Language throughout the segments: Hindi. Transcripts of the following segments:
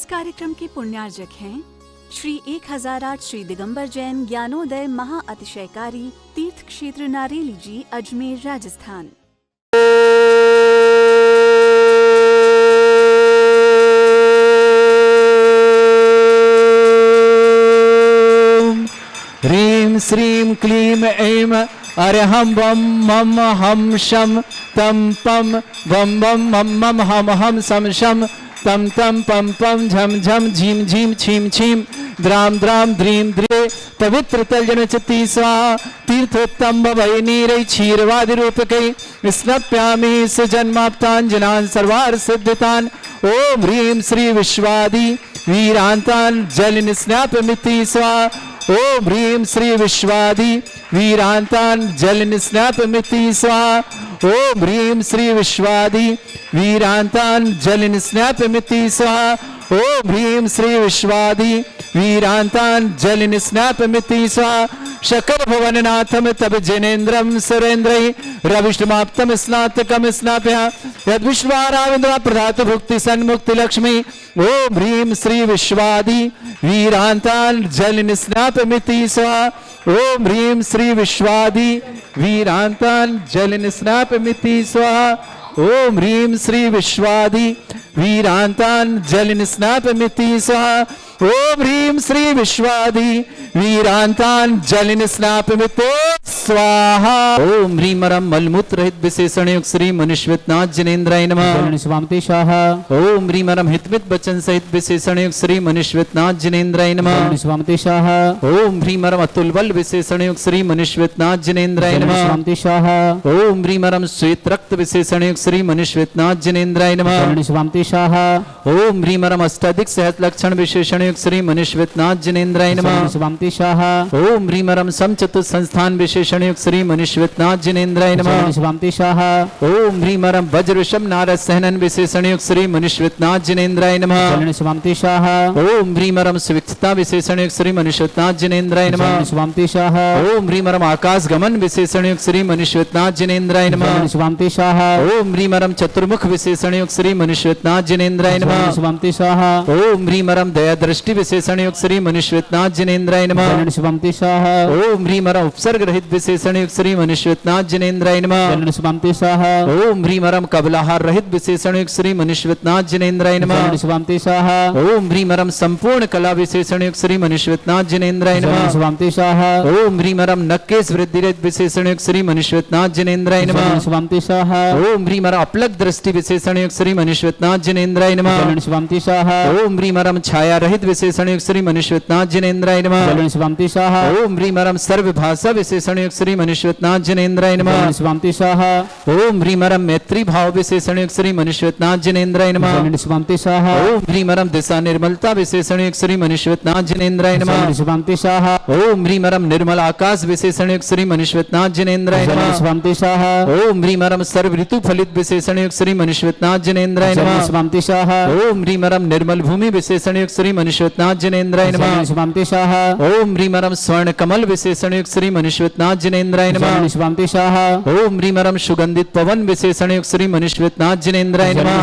कार्यक्रम के पुण्यार्जक हैं श्री 1008 श्री दिगंबर जैन ज्ञानोदय महा अतिशयकारी तीर्थ क्षेत्र नारेली जी, अजमेर, राजस्थान। ह्रीं श्रीं क्लीं ऐं अरहं वं मम हम शम तम पम वम वम मम मम हम हम सम शम तम तम पम पम झम झम झीम झीम छीम छीम द्राम द्राम द्रीम द्रे पवित्र तलजन चित्ती स्वाहा तीर्थोत्तम भवै नीरै क्षीरवादि रूपकै स्नप्यामि सुजन्माप्ताञ्जनान् सर्वार्थ सिद्धितान्। ओम ह्रीं श्री विश्वादि वीरान्तान् जल निस्नापमिति स्वाहा। ओम ह्रीं श्री विश्वादि वीरान्तान् जल निस्नापमिति स्वाहा। ओम ह्रीं श्री विश्वादि वीरान्तान् जल निस्नापमिति स्वाहा। ओम ह्रीं श्री विश्वादि वीरान्तान् जल निस्नापमिति स्वाहा। शकर भुवननाथम तब जनेन्द्रम सुरेन्द्रै रविष्टमाप्तम स्नातकम स्नाप्य यद विश्वाराविंद्र प्रधात भुक्ति सन्मुक्ति लक्ष्मी। ओम ह्रीं श्री विश्वादि वीरान्तान् जल निस्नापमिति स्वाहा। ओम ह्रीं श्री विश्वादि वीरान्तान् जल निस्नापमिति स्वाहा। ओम ह्रीं श्री विश्वादि वीरान्तान् जल निस्नापमिति स्वाहा। ओम ह्रीं श्री विश्वादि वीरान्तान् जल निस्नापमिति स्वाहा। ओम ह्रीं रम मलमूत्र रहित विशेषण युक्त श्री मनुष्यनाथ जनेन्द्राय नमः। स्वामते स्वाहा। ओम ह्रीं रम हितमित वचन सहित विशेषण युक्त श्री मनुष्यनाथ जनेन्द्राय नमः। स्वामते स्वाहा। ओम ह्रीं रम अतुल बल विशेषण युक्त श्री मनुष्यनाथ जनेन्द्राय नमः। स्वामते स्वाहा। ओम ह्रीं रम श्वेत रक्त विशेषण युक्त श्री मनुष्यनाथ जनेन्द्राय नमः। स्वामते स्वाहा। ओम ह्रीं रम अष्टाधिक सहस्र लक्षण विशेषण युक्त श्री मनुष्यनाथ जनेन्द्राय नमः। स्वामते स्वाहा। ओम ह्रीं रम समचतुर संस्थान विशेषण युक्त श्री मनुष्यनाथ जनेन्द्राय नमः। स्वामते स्वाहा। ओम ह्रीं रम वज्र ऋषभ नारद सहनन विशेषण युक्त श्री मनुष्यनाथ जनेन्द्राय नमः। स्वामते स्वाहा। ओम ह्रीं रम सुविक्षता विशेषण युक्त श्री मनुष्यनाथ जनेन्द्राय नमः। स्वामते स्वाहा। ओम ह्रीं रम आकाश गमन विशेषण युक्त श्री मनुष्यनाथ जनेन्द्राय नमः। स्वामते स्वाहा। ओम ह्रीं रम चतुर्मुख विशेषण युक्त श्री मनुष्यनाथ जनेन्द्राय नमः। स्वामते स्वाहा। ओम ह्रीं रम दया दृष्टि विशेषण युक्त श्री मनुष्यनाथ जनेन्द्राय नमः। स्वामते स्वाहा। ओम ह्रीं रम उपसर्ग रहित विशेषण युक्त श्री मनुष्यनाथ जनेन्द्राय नमः। स्वामते स्वाहा। ओम ह्रीं रम कबलाहार रहित विशेषण युक्त श्री मनुष्यनाथ जनेन्द्राय नमः। स्वामते स्वाहा। ओम ह्रीं रम संपूर्ण कला विशेषण युक्त श्री मनुष्यनाथ जनेन्द्राय नमः। स्वामते स्वाहा। ओम ह्रीं रम नक्केश वृद्धि रहित विशेषण युक्त श्री मनुष्यनाथ जनेन्द्राय नमः। स्वामते स्वाहा। ओम ह्रीं रम अपलक दृष्टि विशेषण युक्त श्री मनुष्यनाथ जनेन्द्राय नमः। स्वामते स्वाहा। ओम ह्रीं रम छाया रहित विशेषण युक्त श्री मनुष्यनाथ जनेन्द्राय नमः। स्वामते स्वाहा। ओम ह्रीं रम सर्व भाषा विशेषण युक्त श्री मनुष्यनाथ जनेन्द्राय नमः। स्वामते स्वाहा। ओम ह्रीं रम मैत्री भाव विशेषण युक्त श्री मनुष्यनाथ जनेन्द्राय नमः। स्वामते स्वाहा। ओम ह्रीं रम दिशा निर्मलता विशेषण युक्त श्री मनुष्यनाथ जनेन्द्राय नमः। स्वामते स्वाहा। ओम ह्रीं रम निर्मल आकाश विशेषण युक्त श्री मनुष्यनाथ जनेन्द्राय नमः। स्वामते स्वाहा। ओम ह्रीं रम सर्व ऋतु फलित विशेषण युक्त श्री मनुष्यनाथ जनेन्द्राय नमः। स्वामते स्वाहा। ओम ह्रीं रम निर्मल भूमि विशेषण युक्त श्री मनुष्यनाथ जनेन्द्राय नमः। स्वामते स्वाहा। ओम ह्रीं रम स्वर्ण कमल विशेषण युक्त श्री मनुष्यनाथ जनेन्द्राय नमः। स्वामते स्वाहा। ओम ह्रीं रम सुगंधित पवन विशेषण युक्त श्री मनुष्यनाथ जनेन्द्राय नमः।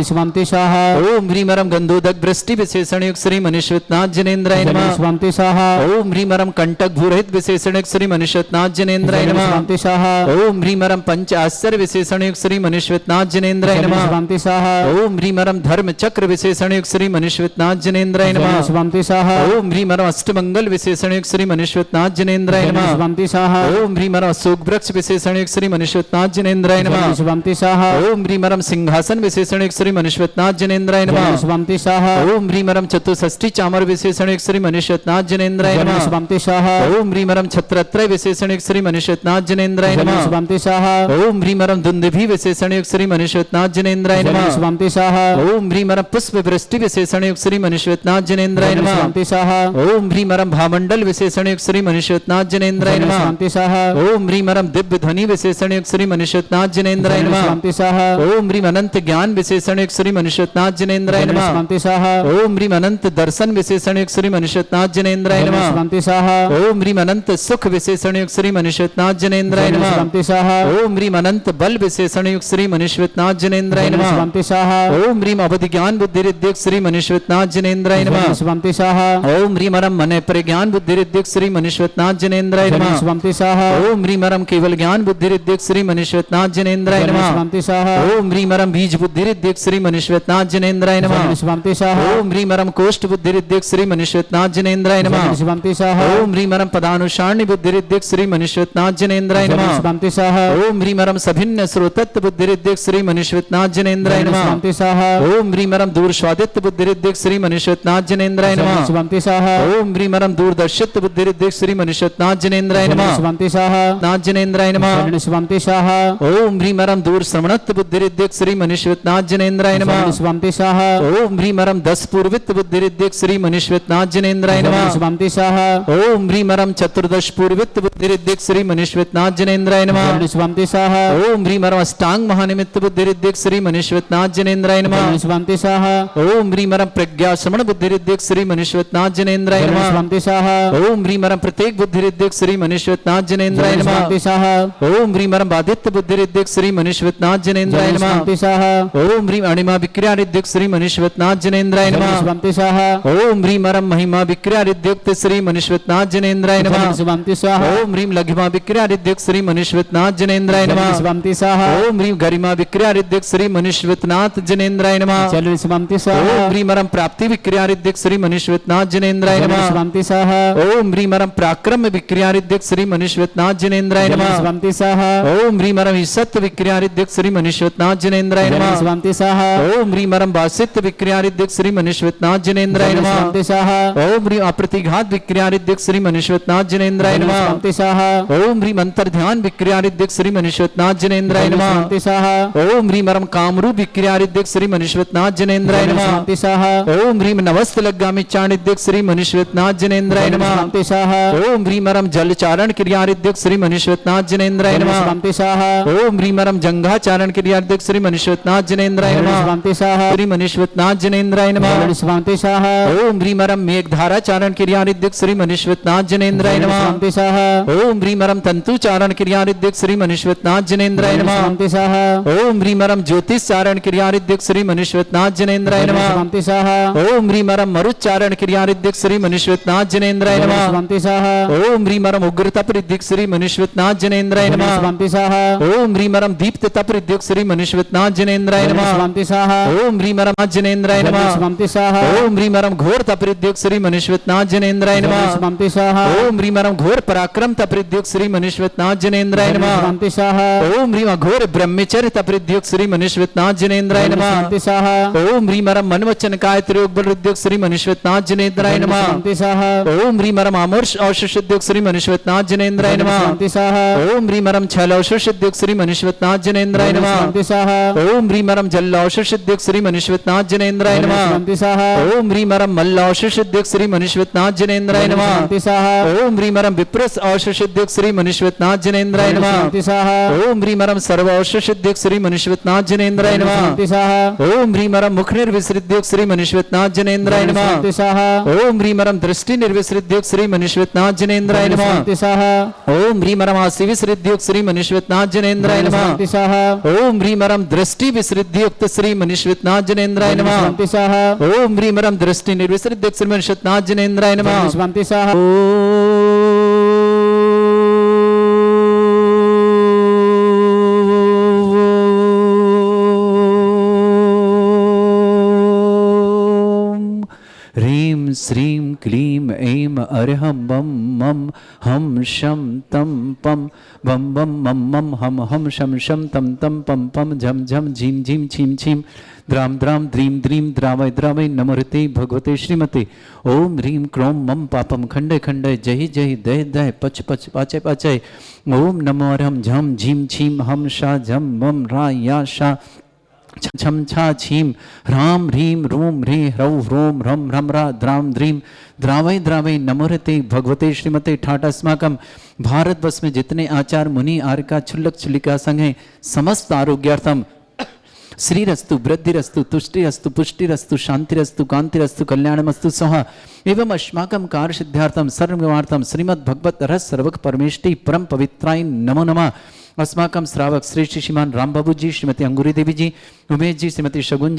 स्वामते स्वाहा। ओम ह्रीं रम गंधोदक वृष्टि विशेषण युक्त श्री मनुष्यनाथ जनेन्द्राय नमः। स्वामते स्वाहा। ओम ह्रीं रम कंटक भूरहित विशेषण युक्त श्री मनुष्यनाथ जनेन्द्राय नमः। स्वामते स्वाहा। ओम ह्रीं रम पंच आश्चर्य विशेषण युक्त श्री मनुष्यनाथ जनेन्द्राय नमः। स्वामते स्वाहा। ओम ह्रीं रम धर्म चक्र विशेषण युक्त श्री मनुष्यनाथ जनेन्द्राय नमः। स्वामते स्वाहा। ओम ह्रीं रम अष्टमंगल विशेषण युक्त श्री मनुष्यनाथ जनेन्द्राय नमः। स्वामते स्वाहा। ओम ह्रीं रम अशोक वृक्ष विशेषण युक्त श्री मनुष्यनाथ जनेन्द्राय नमः। स्वामते स्वाहा। ओम ह्रीं रम सिंहासन विशेषण युक्त श्री मनुष्यनाथ जनेन्द्राय नमः। स्वामते स्वाहा। ओम ह्रीं रम चतुष्षष्ठी चामर विशेषण युक्त श्री मनुष्यनाथ जनेन्द्राय नमः। स्वामते स्वाहा। ओम ह्रीं रम छत्रत्रय विशेषण युक्त श्री मनुष्यनाथ जनेन्द्राय नमः। स्वामते स्वाहा। ओम ह्रीं रम दुंदुभि विशेषण युक्त श्री मनुष्यनाथ जनेन्द्राय नमः। स्वामते स्वाहा। ओम ह्रीं रम पुष्प वृष्टि विशेषण युक्त श्री मनुष्यनाथ जनेन्द्राय नमः। शांति स्वाहा ओम ह्रीम अरम भामंडल विशेषण युक्त श्री मनुष्यनाथ जनेन्द्राय नमः। शांति स्वाहा ओम ह्रीम अरम दिव्य ध्वनि विशेषण युक्त श्री मनुष्यनाथ जनेन्द्राय नमः। शांति स्वाहा ओम ह्रीम अनंत ज्ञान विशेषण युक्त श्री मनुष्यनाथ जनेन्द्राय नमः। शांति स्वाहा ओम ह्रीम अनंत दर्शन विशेषण युक्त श्री मनुष्यनाथ जनेन्द्राय नमः। शांति स्वाहा ओम ह्रीम अनंत सुख विशेषण युक्त श्री मनुष्यनाथ जनेन्द्राय नमः। शांति स्वाहा ओम ह्रीम अनंत बल विशेषण युक्त श्री मनुष्यनाथ जनेन्द्राय नमः। शांति स्वाहा ओम ह्रीम अवधि ज्ञान बुद्धि रिद्धिक श्री मनुष्यनाथ जनेन्द्राय नमः। शांति स्वाहा ओम ह्रीम अरम मन प्रज्ञान बुद्धि रिद्धिक श्री मनुष्यनाथ जनेन्द्राय नमः। शांति स्वाहा ओम ह्रीम अरम केवल ज्ञान बुद्धि रिद्धिक श्री मनुष्यनाथ जनेन्द्राय नमः। शांति स्वाहा ओम ह्रीम अरम बीज बुद्धि रिद्धिक श्री मनुष्यनाथ जनेन्द्राय नमः। शांति स्वाहा ओम ह्रीम अरम कोष्ठ बुद्धि रिद्धिक श्री मनुष्यनाथ जनेन्द्राय नमः। शांति स्वाहा ओम ह्रीम अरम पदानुसारणी बुद्धि रिद्धिक श्री मनुष्यनाथ जनेन्द्राय नमः। शांति स्वाहा ओम ह्रीम अरम सभिन्न श्रोतत्व बुद्धि रिद्धिक श्री मनुष्यनाथ जनेन्द्राय नमः। शांति स्वाहा ओम ह्रीम अरम दूर स्वादित्व बुद्धि रिद्धिक श्री मनुष्यनाथ जनेन्द्राय नमः। शांति स्वाहा ओम ह्रीम अरम दूरदर्शित्व बुद्धि रिद्धिक श्री मनुष्यनाथ जनेन्द्राय नमः। शांति स्वाहा नाथ जनेन्द्राय नमः। शांति स्वाहा ओम ह्रीम अरम दूर श्रवणत्व बुद्धि रिद्धिक श्री मनुष्यनाथ जनेन्द्राय नमः। शांति स्वाहा ओम ह्रीम अरम दस पूर्वित्व बुद्धि रिद्धिक श्री मनुष्यनाथ जनेन्द्राय नमः। शांति स्वाहा ओम ह्रीम अरम चतुर्दश पूर्वित्व बुद्धि रिद्धिक श्री मनुष्यनाथ जनेन्द्राय नमः। शांति स्वाहा ओम ह्रीम अरम अष्टांग महानिमित्त बुद्धि रिद्धिक श्री मनुष्यनाथ जनेन्द्राय नमः। शांति स्वाहा ओम ह्रीम अरम प्रज्ञा श्रवण बुद्धि रिद्धिक श्री मनुष्यनाथ जनेन्द्राय नमः। शांति स्वाहा ओम ह्रीम अरम प्रत्येक बुद्धि रिद्धिक श्री मनुष्यनाथ जनेन्द्राय नमः। शांति स्वाहा ओम ह्रीम अरम बाधित्य बुद्धि रिद्धिक श्री मनुष्यनाथ जनेन्द्राय नमः। शांति स्वाहा ओम ह्रीम अणिमा विक्रिया रिद्धिक श्री मनुष्यनाथ जनेन्द्राय नमः। शांति स्वाहा ओम ह्रीम अरम महिमा विक्रिया रिद्युक्त श्री मनुष्यनाथ जनेन्द्राय नमः। शांति स्वाहा ओम ह्रीम लघिमा विक्रिया रिद्युक्त श्री मनुष्यनाथ जनेन्द्राय नमः। शांति स्वाहा ओम ह्रीम गरिमा विक्रिया रिद्युक्त श्री मनुष्यनाथ जनेन्द्राय नमः। शांति स्वाहा ओम ह्रीम अरम प्राप्ति विक्रिया रिद्युक्त श्री मनुष्यनाथ जनेन्द्राय नमः। शांति स्वाहा ओम ह्रीम अरम पराक्रम विक्रिया रिद्युक्त श्री मनुष्यनाथ जनेन्द्राय नमः। शांति स्वाहा ओम ह्रीम अरम सत्य विक्रिया रिद्युक्त श्री मनुष्यनाथ जनेन्द्राय नमः। शांति स्वाहा ओम ह्रीम अरम वासित्व विक्रिया रिद्युक्त श्री मनुष्यनाथ जनेन्द्राय नमः। शांति स्वाहा ओम ह्रीम अप्रतिघात विक्रिया रिद्युक्त श्री मनुष्यनाथ जनेन्द्राय नमः। शांति स्वाहा ओम ह्रीम अंतर्ध्यान विक्रिया रिद्युक्त श्री मनुष्यनाथ जनेन्द्राय नमः। शांति स्वाहा ओम ह्रीम अरम कामरूप विक्रिया रिद्युक्त श्री मनुष्यनाथ जनेन्द्राय नमः। शांति स्वाहा ओम ह्रीम नवस्त लग्गामि चाणिद्युक्त श्री मनुष्यनाथ जनेन्द्राय नमः। शांति स्वाहा ओम ह्रीम अरम जलचारण क्रिया रिद्युक्त श्री मनुष्यनाथ जनेन्द्राय नमः। शांति स्वाहा ओम ह्रीम अरम जंघाचारण क्रिया रिद्युक्त श्री मनुष्यनाथ जनेन्द्राय नमः। शांति स्वाहा श्री मनुष्यनाथ जनेन्द्राय नमः। शांति स्वाहा ओम ह्रीम अरम मेघधारा चारण क्रिया रिद्युक्त श्री मनुष्यनाथ जनेन्द्राय नमः। शांति स्वाहा ओम ह्रीम अरम तंतु चारण क्रिया रिद्युक्त श्री मनुष्यनाथ जनेन्द्राय नमः। शांति स्वाहा ओम ह्रीम अरम ज्योतिष चारण क्रिया रिद्युक्त श्री मनुष्यनाथ जनेन्द्राय नमः। शांति स्वाहा ओम ह्रीम अरम मरुच्चारण क्रिया रिद्युक्त श्री मनुष्यनाथ जनेन्द्राय नमः। शांति स्वाहा ओम ह्रीम अरम उग्र तप रिद्युक्त श्री मनुष्यनाथ जनेन्द्राय नमः। शांति स्वाहा ओम ह्रीम अरम दीप्त तप रिद्युक्त श्री मनुष्यनाथ जनेन्द्राय नमः। शांति स्वाहा ओम ह्रीम अरम जनेन्द्राय नमः। शांति स्वाहा ओम ह्रीम अरम घोर तप रिद्युक्त श्री मनुष्यनाथ जनेन्द्राय नमः। शांति स्वाहा ओम ह्रीम अरम घोर पराक्रम तप रिद्युक्त श्री मनुष्यनाथ जनेन्द्राय नमः। शांति स्वाहा ओम ह्रीम घोर ब्रह्मचर्य तप रिद्युक्त श्री मनुष्यनाथ जनेन्द्राय नमः। शांति स्वाहा ओम ह्रीम अरम मन वचन काय त्रियोग बल रिद्युक्त श्री मनुष्यनाथ जनेन्द्राय नमः। शांति स्वाहा ओम ह्रीम अरम अमर्ष औषध रिद्युक्त श्री मनुष्यनाथ जनेन्द्राय नमः। शांति स्वाहा ओम ह्रीम अरम छल औषध रिद्युक्त श्री मनुष्यनाथ जनेन्द्राय नमः। शांति स्वाहा ओम ह्रीम अरम जल औषध रिद्युक्त श्री मनुष्यनाथ जनेन्द्राय नमः। शांति स्वाहा ओम ह्रीम अरम मल्ल औषध रिद्युक्त श्री मनुष्यनाथ जनेन्द्राय नमः। शांति स्वाहा ओम ह्रीम अरम विप्रस औषध रिद्युक्त श्री मनुष्यनाथ जनेन्द्राय नमः। शांति स्वाहा ओम ह्रीम अरम सर्व औषध रिद्युक्त श्री मनुष्यनाथ जनेन्द्राय नमः। शांति स्वाहा ओम ह्रीम अरम मुख निर्विसृद्युक्त श्री मनुष्यनाथ जनेन्द्राय नमः। शांति स्वाहा ओम ह्रीम अरम दृष्टि निर्विसृद्युक्त श्री मनुष्यनाथ जनेन्द्राय नमः। शांति स्वाहा ओम ह्रीम अरम आसि विसृद्युक्त श्री मनुष्यनाथ जनेन्द्राय नमः। शांति स्वाहा ओम ह्रीम अरम दृष्टि विसृद्युक्त श्री मनुष्यनाथ जनेन्द्राय नमः। शांति स्वाहा ओम ह्रीम अरम दृष्टि निर्विसृद्युक्त श्री मनुष्यनाथ जनेन्द्राय नमः। शांति स्वाहा ह्रीं श्रीं क्लीं ऐं अर्हं बम मम हम शम तम पम बम बम मम मम हम शम शम तम तम पम पम झम झम झीम झीम छीम छीम द्राम द्राम द्रीम द्रीम द्रावय द्रावय नमोहते भगवते श्रीमते ओम ह्रीं क्रों मम पापम खंडय खंडय जहि जहि दय दय पच पच पाचय पाचय ओम नमो अर्हं झम झीम छीम हम शा झम मम रा या शा छम छा छीम ह्राम ह्रीम रूम ह्री ह्रौ ह्रोम ह्रम ह्रमरा द्राम द्रीम द्रावय द्रावय नमोरते भगवते श्रीमते ठाटस्माकम भारतवर्ष में जितने आचार मुनि आर्का क्षुल्लक क्षुल्लिका संघ हैं समस्त आरोग्यार्थम श्रीरस्तु वृद्धिरस्तु तुष्टिरस्तु पुष्टिरस्तु शांतिरस्तु कांतिरस्तु कल्याणमस्तु स्वाहा एवं अस्माकं कार्य सिद्धार्थम सर्वमार्थम श्रीमद् भगवत रस सर्वक परमेष्टि परम पवित्राय नमो नमः। अस्माकं श्रावक श्रेष्ठ श्रीमान राम बाबू जी, श्रीमती अंगूरी देवी जी, उमेश जी, श्रीमती शुगुन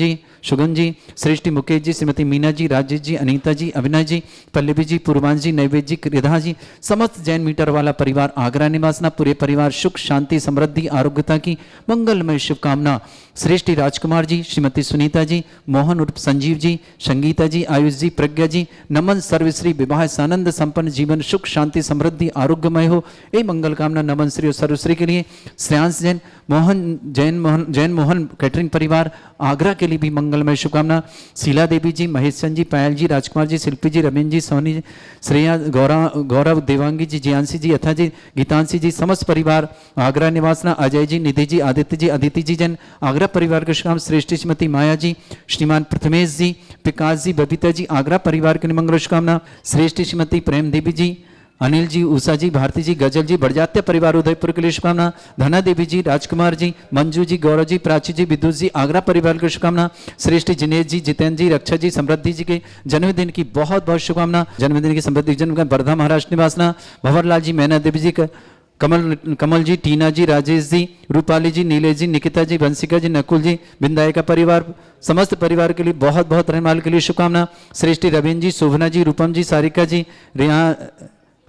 जी, श्रेष्ठी मुकेश जी, श्रीमती मीना जी, राजेश जी, अनीता जी, अविनाश जी, पल्लवी जी, पूर्वांश जी, नैवेद्य जी, कृदा जी, समस्त जैन मीटर वाला परिवार आगरा निवासना पूरे परिवार सुख शांति समृद्धि आरोग्यता की मंगलमय शुभकामना। श्रेष्ठी राजकुमार जी, श्रीमती सुनीता जी, मोहन उर्फ संजीव जी, संगीता जी, आयुष जी, प्रज्ञा जी, नमन सर्वश्री विवाह सानंद संपन्न जीवन सुख शांति समृद्धि आरोग्यमय हो ये मंगल कामना नमन श्री और सर्वश्री के लिए। श्रेयांश जैन मोहन कैटरिंग परिवार आगरा के लिए भी मंगलमय शुभकामना। शीला देवी जी, महेश चंद जी, पायल जी, राजकुमार जी, शिल्पी जी, रमेश जी, सोनी, श्रेया, गौरव, देवांगी जी, जियांशी जी, यथा जी, गीतांशी जी, समस्त परिवार आगरा निवासना, अजय जी, निधि जी, आदित्य जी जैन आगरा परिवार के शुभकाम। श्रेष्ठी श्रीमती माया जी, श्रीमान प्रथमेश जी, विकास जी, बबीता जी आगरा परिवार के लिए मंगल शुभकामना। श्रेष्ठी श्रीमती प्रेम देवी जी, अनिल जी, उषा जी, भारती जी, गजल जी, बड़जात्य परिवार उदयपुर के लिए शुभकामना। धना देवी जी, राजकुमार जी, मंजू जी, गौरव जी, प्राची जी, विद्युत जी आगरा परिवार की शुभकामना। श्रेष्ठी जिनेश जी, जितेंद्र जी, रक्षा जी, समृद्धि जी के जन्मदिन की बहुत बहुत शुभकामना। जन्मदिन की समृद्धि जन्म का वर्धा महाराष्ट्र निवासना। भंवरलाल जी, मैना देवी जी, कमल जी, टीना जी, राजेश जी, रूपाली जी, नीलेश जी, निकिता जी, वंशिका जी, नकुल जी, बिंदाई का परिवार समस्त परिवार के लिए बहुत बहुत रहमाल के लिए शुभकामना। श्रेष्ठी रवीन जी, शोभना जी, रूपम जी, सारिका जी,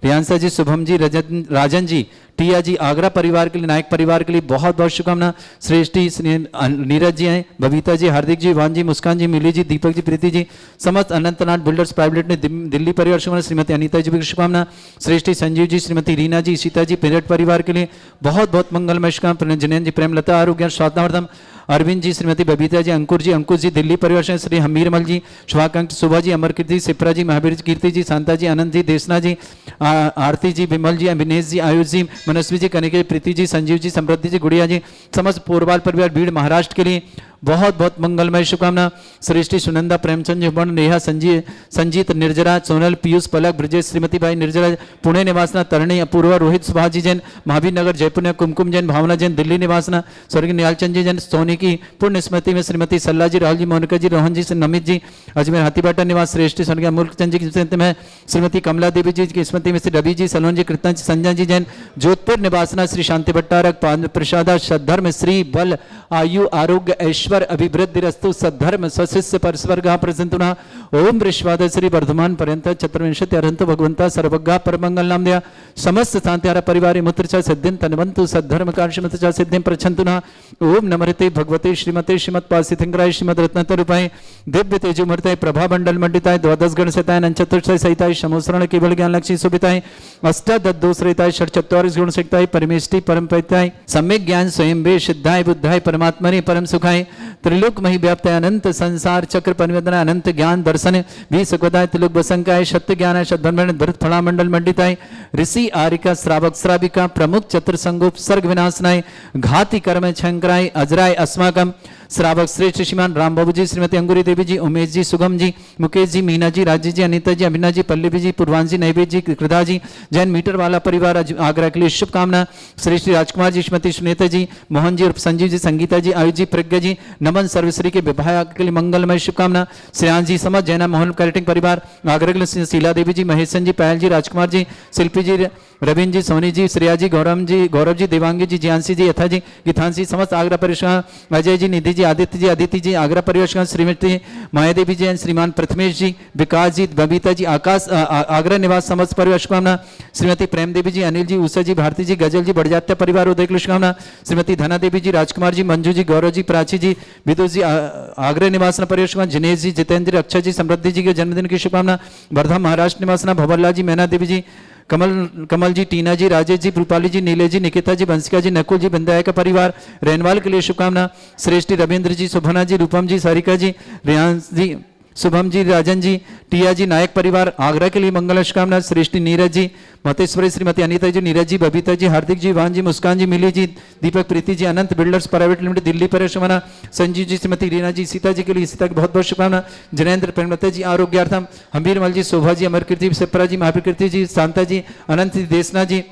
रियांसा जी, शुभम जी, राजन जी, टिया जी आगरा परिवार के लिए नायक परिवार के लिए बहुत बहुत शुभकामना। श्रेष्ठी नीरज जी हैं, बबीता जी, हार्दिक जी, वान जी, मुस्कान जी, मिली जी, दीपक जी, प्रीति जी, समस्त अनंतनाथ बिल्डर्स प्राइवेट ने दिल्ली परिवार शुभकामना। श्रीमती अनीता जी भी शुभकामना। श्रेष्ठी संजीव जी, श्रीमती रीना जी, सीता जी, पेरेट परिवार के लिए बहुत बहुत मंगलमय शुभकामना। जनेन जी, प्रेमलता आरोग्य स्वास्थ्यवर्धन। अरविंद जी, श्रीमती बबीता जी, अंकुर जी, दिल्ली परिवार से श्री हमीरमल जी, शुभाकांक्ष सुभा जी, अमरकीर्ति जी, सिप्रा जी, महावीर जी, कीर्ति जी, शांता जी, आनंद जी, देशना जी, आरती जी, विमल जी, अभिनेश जी, आयुष जी, मनस्वी जी, कनिका जी, प्रीति जी, संजीव जी, समृद्धि जी, गुड़िया जी, समस्त पोरवाल परिवार भीड़ महाराष्ट्र के लिए बहुत बहुत मंगलमय शुभकामना। श्रेष्ठी सुनंदा, प्रेमचंद जी, नेहा, संजीत, निर्जरा, सोनल, पीयूष, पलक, ब्रजेश, श्रीमती बाई निर्जरा, पुणे निवासना, तरणी, अपूर्वा, रोहित, सुभाष जी जैन, महावीर नगर जयपुर, कुमकुम जैन, भावना जैन, दिल्ली निवासना, स्वर्गीय निहालचंद जी जैन, सोनी की पुण्य स्मृति में श्रीमती सल्ला जी, राहुल जी, मोनिका जी, रोहन जी, नमित जी, अजमेर हाथीबाटा निवास। श्रेष्ठी स्वर्गीय अमूल्य चंद जी की स्मृति में श्रीमती कमला देवी जी की स्मृति में श्री रवि जी, सलोन जी, कृष्णा जी, संजय जी जैन, जोधपुर निवासना, श्री शांति भट्टारक, पाद प्रसादा, सद्धर्म, श्री बल, आयु, आरोग्य, ऐश्वर्य, अभिवृद्धिरस्तु, सद्धर्म, स्वशिष्य परस्वर्गः प्रसन्तुना। ओम वृषवाद श्री वर्धमान पर्यंत चतुर्विंशति अरहंतो भगवंता सर्वज्ञा परमंगल नाम दिया समस्त शांतिहारा परिवार मूत्र च सिद्धिं तन्वन्तु सद्धर्म कार्य च सिद्धिं प्रच्छन्तुना। ओम नमृते भगवते श्रीमते श्रीमत्पासिथिंगराय श्रीमद रत्नतरूपाय दिव्य तेजोमूर्ताय प्रभा मंडल मंडिताय द्वादश गण सहिताय अनंत सहिताय समोसरण केवल ज्ञान लक्ष्मी शोभिताय अष्टादशोश्रिताय षट्चत्वारिश गुण सहिताय परमेष्टि परम पवित्राय सम्यक ज्ञान स्वयं वे सिद्धाय बुद्धाय परमात्मने परम सुखाय त्रिलोक मही व्याप्त अनंत संसार चक्र परिवेदना अनंत ज्ञान दर्शन वी सुखदाय त्रिलोक बसंकाय सत्य ज्ञान सद्भ्रमण धृत फला मंडल मंडिताय ऋषि आरिका श्रावक श्राविका प्रमुख चतुर्संगोप सर्ग विनाशनाय घाति कर्म छंकराय अजराय अस्माकम श्रावक श्रेष्ठ श्रीमान राम बाबू जी, श्रीमती अंगूरी देवी जी, उमेश जी, सुगम जी, मुकेश जी, मीना जी, राजेश जी, अनीता जी, अभिना जी, पल्लवी जी, पूर्वांश जी, नैवेद्य जी, कृदा जी, जैन मीटर वाला परिवार आगरा के लिए शुभकामना। श्रेष्ठ राजकुमार जी, श्रीमती सुनीता जी, मोहन जी, संजीव जी, संगीता जी, आयुष जी, प्रज्ञा जी, नमन सर्वश्री के विवाह के लिए मंगलमय शुभकामना। श्रेयांश जी, समझ जैना मोहन कैरेटिंग परिवार आगरा के लिए शीला देवी जी, महेशन जी, पायल जी, राजकुमार जी, शिल्पी जी, रवीन जी, सोनी जी, श्रेया जी, गौरव जी, देवांगी जी, जियांशी जी, यथा जी, गीतांशी, समस्त आगरा परिवार, अजय जी, निधि जी, आदित्य जी आगरा परिवार, श्रीमती माया देवी जी, श्रीमान प्रथमेश जी, विकास जी, बबीता जी, आकाश आगरा निवास समस्त परिवार शुभकामना। श्रीमती प्रेम देवी जी, अनिल जी, उषा जी, भारती जी, गजल जी, बड़जात्य परिवार उदय के लिए शुभकामना। श्रीमती धना देवी जी, राजकुमार जी, मंजू जी, गौरव जी, प्राची जी, विदुष जी, आगरा निवासना परिवार शुभकामना। जिनेश जी, जितेंद्र जी, अक्षय जी, समृद्धि जी के जन्मदिन की शुभकामना। वर्धा महाराष्ट्र निवासना भंवरलाल जी, मैना देवी जी, कमल जी, टीना जी, राजेश जी, रूपाली जी, नीले जी, निकिता जी, वंशिका जी, नकुल जी, बिंदाया का परिवार रेनवाल के लिए शुभकामना। श्रेष्ठी रविंद्र जी, सुभना जी, रूपम जी, सारिका जी, रियांश जी, शुभम जी, राजन जी, टिया जी, नायक परिवार आगरा के लिए मंगल शुभकामना। श्रेष्ठी नीरज जी, मतेश्वरी श्रीमती अनीता जी, नीरज जी, बबीता जी, हार्दिक जी, वाहन जी, मुस्कान जी, मिली जी, दीपक, प्रीति जी, अनंत बिल्डर्स प्राइवेट लिमिटेड दिल्ली पर शुभकामना। संजीव जी, श्रीमती रीना जी, सीता जी के लिए सीता की बहुत बहुत शुभकामना। जनेन्द्र प्रेमलता जी आरोग्यार्थम, हमीर मल जी, शोभा जी, अमरकीर्ति, सिप्रा जी, महावीर जी, शांता जी, अनंत जी, देसना जी,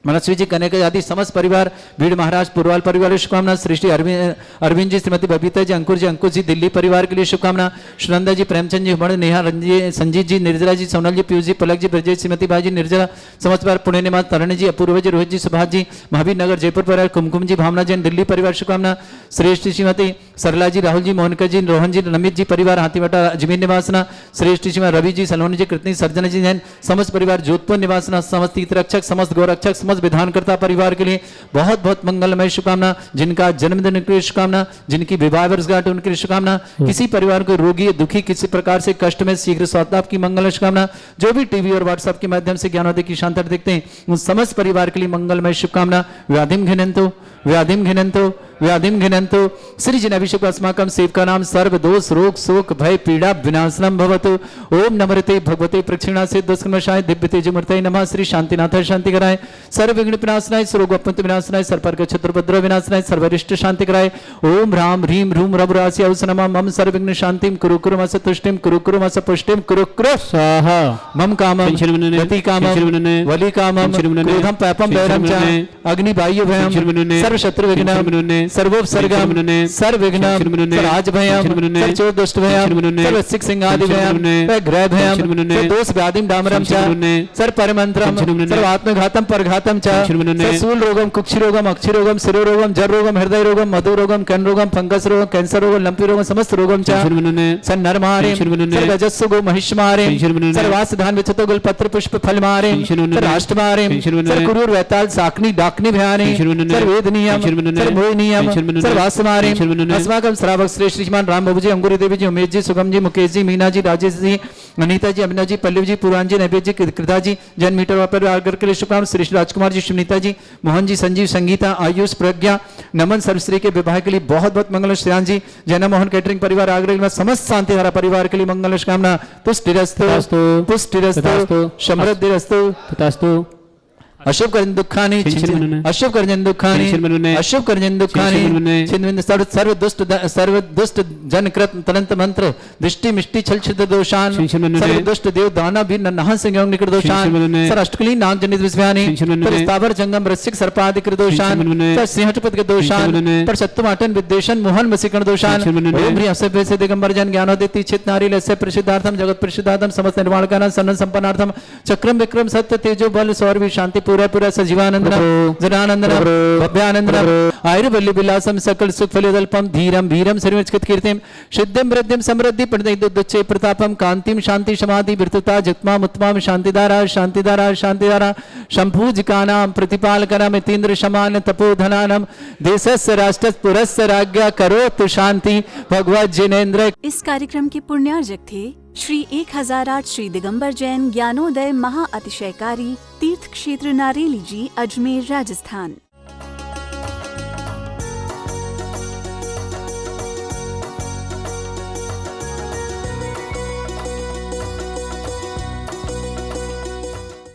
मनस्वी जी, कनेका आदि समस्त परिवार, भीड़ महाराज पुरवाल परिवार की शुभकामना। सृष्टि अरविंद जी, श्रीमती बबीता जी, अंकुर जी दिल्ली परिवार के लिए शुभकामना। सुनंदा जी, प्रेमचंद जी, हुमड़, नेहा, रंजी, संजीत जी, निर्जला जी, सोनल जी, पीयूष जी, पलक जी, ब्रजेश, श्रीमती बाजी, निर्जला, समस्त परिवार, पुणे निवास, तरण जी, अपूर्व जी, रोहित जी, सुभाष जी, महावीर नगर जयपुर परिवार, कुमकुम जी, भावना जैन दिल्ली परिवार शुभकामना। श्रेष्ठ श्रीमती सरला जी, राहुल जी, मोहनका जी, रोहन जी, नमित जी परिवार, हाथीवाटा अजमेर निवासना। श्रेष्ठ श्रीमती रवि जी, सलोनी जी, कृतनी, सर्जना जी जैन, समस्त परिवार जोधपुर निवासना, समस्त तीर्थरक्षक, समस्त गौरक्षक, समस्त विधानकर्ता परिवार के लिए बहुत बहुत मंगलमय शुभकामना। जिनका जन्मदिन की शुभकामना, जिनकी विवाह वर्षगांठ उनकी शुभकामना। किसी परिवार को रोगी दुखी किसी प्रकार से कष्ट में शीघ्र स्वास्थ्य की मंगल शुभकामना। जो भी टीवी और व्हाट्सएप के माध्यम से ज्ञानोदय की शांति देखते हैं उन समस्त परिवार के लिए मंगलमय शुभकामना। व्याधिम घिनंतो व्याधिम घिनंतो व्याधिम घिनंतो श्री जन अभिषेक अस्माकम सेव का नाम सर्व दोष रोग शोक भय पीड़ा विनाशनम भवतु। ओम नमरते भगवते प्रक्षिणा से दुष्कर्मशाय दिव्य तेजमूर्तये नमः। श्री शांतिनाथ शांति कराय, सर्व विघ्न विनाशनाय, सर्व अपंत विनाशनाय, सर्पर्क छत्रपद्र विनाशनाय, सर्वरिष्ट शांति कराय। ओम राम ह्रीम रूम रघुरासी औस नमः। मम सर्व विघ्न शांतिम कुरु कुरु मस तुष्टिम कुरु कुरु मस पुष्टिम कुरु कुरु स्वाहा। मम कामम गति कामम वली कामम क्रोधम पापम वैरम च अग्नि वायु भयम सर्व शत्रु विघ्नम सर्वोपसर्गम सर्व विघ्नम राज भयम सर्व चोर दुष्ट भयम सर्व सिख सिंहादि भयम ग्रह भयम सर्व दोष व्याधिम डामरम च सर्व परमंत्रम सर्व आत्मघातम परघातम च सर्व शूल रोगम कुक्षि रोगम अक्षि रोगम शिरो रोगम जर रोगम हृदय रोगम मधु रोगम कर्ण रोगम फंगस रोगम कैंसर रोगम लंपी रोगम समस्त रोगम च सन नर मारे सर्व रजस्सु गो महिष मारे सर्वास धान विचतो गुल पत्र पुष्प फल मारे सर्व राष्ट्र मारे सर्व कुरूर वैताल साकनी डाकनी भयानी सर्व वेद नियम सर्व मोह नियम सर्वास मारे अस्माकम श्रावक श्रेष्ठ श्रीमान राम बाबू जी, अंगूरी देवी जी, उमेश जी, सुगम जी, मुकेश जी, मीना जी, राजेश जी, अनीता जी, अभिनव जी, पल्लव जी, पुराण जी, नैवेद जी, कृता जी, जन मीटर वापर आगर के लिए शुभकामना। श्री राजकुमार जी, सुनीता जी, मोहन जी, संजीव, संगीता, आयुष, प्रज्ञा, नमन सर्वश्री के विवाह के लिए बहुत बहुत मंगल। श्रेयान जी, जैना मोहन कैटरिंग परिवार आगरा में समस्त शांति धारा परिवार के लिए मंगल शुभकामना। तुष्टिरस्तु पुष्टिरस्तु समृद्धिरस्तु तथास्तु। अशुभ करजन दुखानी अशुभ करजन दुखानी अशुभ करजन दुखानी सर्व दुष्ट जन कृत तनंत मंत्र दृष्टि मिष्टि छल छिद्र दोषान सर्व दुष्ट देव दाना भी नहा सिंह निकट दोषान सर अष्टकली नाग जनित विस्व्यानि पर स्थावर जंगम रसिक सर्पादि कृत दोषान पर सिंहटपद के दोषान पर सत्तमाटन विद्वेषण मोहन वसीकरण दोषान ओम ह्रीं अस्य से दिगंबर जन ज्ञानोदिति चित नारी लस्य प्रसिद्धार्थम जगत प्रसिद्धार्थम समस्त निर्वाण कारणं सन्न संपन्नार्थम चक्रम विक्रम सत्य तेजो बल सौरभि शांति पूरा पूरा सजीवानंद जनानंद भव्यानंद आयुर्वल्ली विलासम सकल सुख फलिदल्पम धीरम भीरम सर्वचित कीर्तिम सिद्धिम वृद्धिम समृद्धि प्रदुच्चे प्रतापम कांतिम शांति समाधि वृत्तता जगमाम उत्तमाम शांतिदारा शांतिदारा शांतिदारा शंभुजिकानाम प्रतिपालकरम इतीन्द्र समान तपोधनानम देशस्य राष्ट्रस्य पुरस्य राज्ञा करोतु शांति भगवत जिनेन्द्र। इस कार्यक्रम के पुण्यार्जक थे श्री 1008 श्री दिगंबर जैन ज्ञानोदय महाअतिशयकारी तीर्थ क्षेत्र नारेली जी, अजमेर, राजस्थान।